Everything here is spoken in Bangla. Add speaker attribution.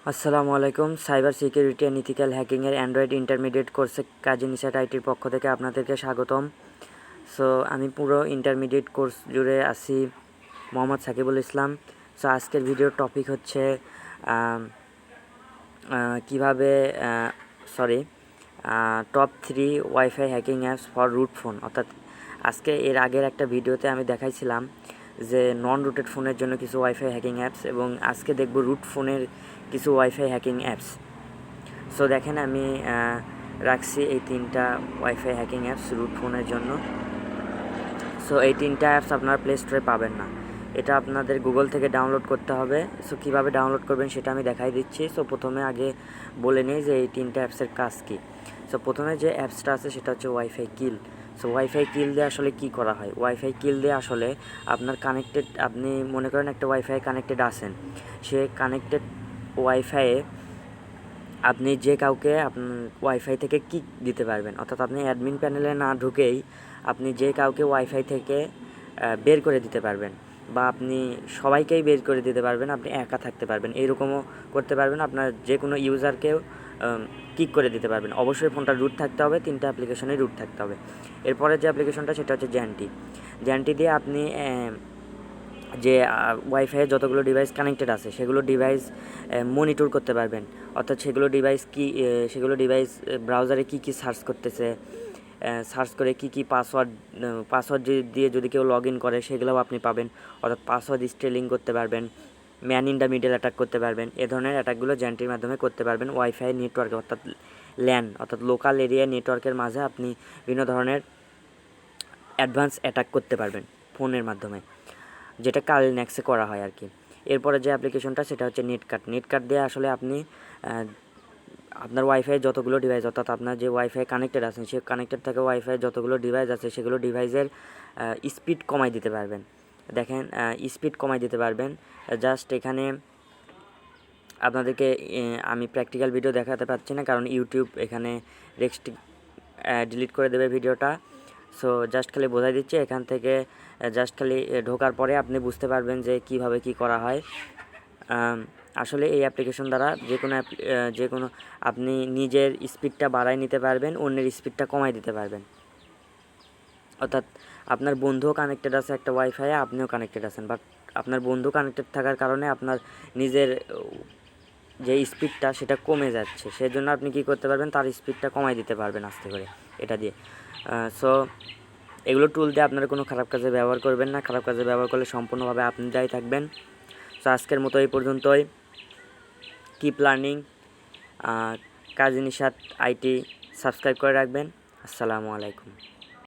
Speaker 1: আসসালামু আলাইকুম। সাইবার সিকিউরিটি অ্যান্ড ইথিক্যাল হ্যাকিংয়ের অ্যান্ড্রয়েড ইন্টারমিডিয়েট কোর্সে কাজী নিশাত আইটির পক্ষ থেকে আপনাদেরকে স্বাগতম। সো আমি পুরো ইন্টারমিডিয়েট কোর্স জুড়ে আছি মোহাম্মদ সাকিবুল ইসলাম। সো আজকের ভিডিওর টপিক হচ্ছে কীভাবে top 3 WiFi hacking apps for root phone. অর্থাৎ আজকে এর আগের একটা ভিডিওতে আমি দেখাইছিলাম যে নন রুটেড ফোনের জন্য কিছু ওয়াইফাই হ্যাকিং অ্যাপস, এবং আজকে দেখব রুট ফোনের কিছু ওয়াইফাই হ্যাকিং অ্যাপস। সো দেখেন আমি রাখছি এই 3টা ওয়াইফাই হ্যাকিং অ্যাপস রুট ফোনের জন্য। সো এই 3টা অ্যাপস আপনারা প্লে স্টোরে পাবেন না, এটা আপনাদের গুগল থেকে ডাউনলোড করতে হবে। সো কীভাবে ডাউনলোড করবেন সেটা আমি দেখাই দিচ্ছি। সো প্রথমে আগে বলে নিই যে এই 3টা অ্যাপসের কাজ কী। সো প্রথমে যে অ্যাপসটা আছে সেটা হচ্ছে ওয়াইফাই কিল। সো ওয়াইফাই কিল দিয়ে আসলে কী করা হয়? ওয়াইফাই কিল দিয়ে আসলে আপনার কানেক্টেড, আপনি মনে করেন একটা ওয়াইফাই কানেক্টেড আছেন, সে কানেক্টেড ওয়াইফাইয়ে আপনি যে কাউকে ওয়াইফাই থেকে কিক দিতে পারবেন। অর্থাৎ আপনি অ্যাডমিন প্যানেলে না ঢুকেই আপনি যে কাউকে ওয়াইফাই থেকে বের করে দিতে পারবেন, বা আপনি সবাইকেই বের করে দিতে পারবেন, আপনি একা থাকতে পারবেন, এইরকমও করতে পারবেন। আপনার যে কোনো ইউজারকেও কিক করে দিতে পারবেন। অবশ্যই ফোনটা রুট থাকতে হবে, 3টা অ্যাপ্লিকেশনেই রুট থাকতে হবে। এরপরে যে অ্যাপ্লিকেশনটা সেটা হচ্ছে জ্যান্টি দিয়ে আপনি যে ওয়াইফাইয়ে যতগুলো ডিভাইস কানেক্টেড আছে সেগুলো ডিভাইস মনিটর করতে পারবেন। অর্থাৎ সেগুলো ডিভাইস ব্রাউজারে কী কী সার্চ করতেছে, সার্চ করে কী পাসওয়ার্ড দিয়ে যদি কেউ লগ ইন করে সেগুলোও আপনি পাবেন। অর্থাৎ পাসওয়ার্ড স্টেলিং করতে পারবেন, man in the middle attack করতে পারবেন। এ ধরনের অ্যাটাকগুলো জ্যান্টির মাধ্যমে করতে পারবেন। ওয়াইফাই নেটওয়ার্কে অর্থাৎ ল্যান অর্থাৎ লোকাল এরিয়া নেটওয়ার্কের মাঝে আপনি বিভিন্ন ধরনের অ্যাডভান্স অ্যাটাক করতে পারবেন ফোনের মাধ্যমে, যেটা কালনেক্সে করা হয় আর কি। এরপরে যে অ্যাপ্লিকেশনটা সেটা হচ্ছে নেটকাট দিয়ে আসলে আপনি আপনার ওয়াইফাই যতগুলো ডিভাইস, অর্থাৎ আপনার যে ওয়াইফাই কানেক্টেড আছেন সে কানেক্টেড থাকে ওয়াইফাই যতগুলো ডিভাইস আছে সেগুলো ডিভাইসের স্পিড কমাই দিতে পারবেন। দেখেন স্পিড কমাই দিতে পারবেন। জাস্ট এখানে আপনাদেরকে আমি প্র্যাকটিক্যাল ভিডিও দেখাতে পারছি না, কারণ ইউটিউব এখানে ডিলিট করে দেবে ভিডিওটা। সো জাস্ট খালি বোঝাই দিচ্ছি, এখান থেকে জাস্ট খালি ঢোকার পরে আপনি বুঝতে পারবেন যে কীভাবে কী করা হয়। আসলে এই অ্যাপ্লিকেশন দ্বারা যে কোনো আপনি নিজের স্পিডটা বাড়ায় নিতে পারবেন, অন্যের স্পিডটা কমাই দিতে পারবেন। অর্থাৎ আপনার বন্ধুও কানেক্টেড আছে একটা ওয়াইফাইয়ে, আপনিও কানেক্টেড আছেন, বাট আপনার বন্ধু কানেক্টেড থাকার কারণে আপনার নিজের যে স্পিডটা সেটা কমে যাচ্ছে, সেজন্য আপনি কী করতে পারবেন, তার স্পিডটা কমাই দিতে পারবেন আস্তে করে এটা দিয়ে। সো এগুলো টুল দিয়ে আপনারা কোনো খারাপ কাজে ব্যবহার করবেন না। খারাপ কাজে ব্যবহার করলে সম্পূর্ণভাবে আপনি দায়ী থাকবেন। সো আজকের মতো এই পর্যন্তই। Keep learning. Kazi Nishat IT subscribe করে রাখবেন। আসসালামু আলাইকুম।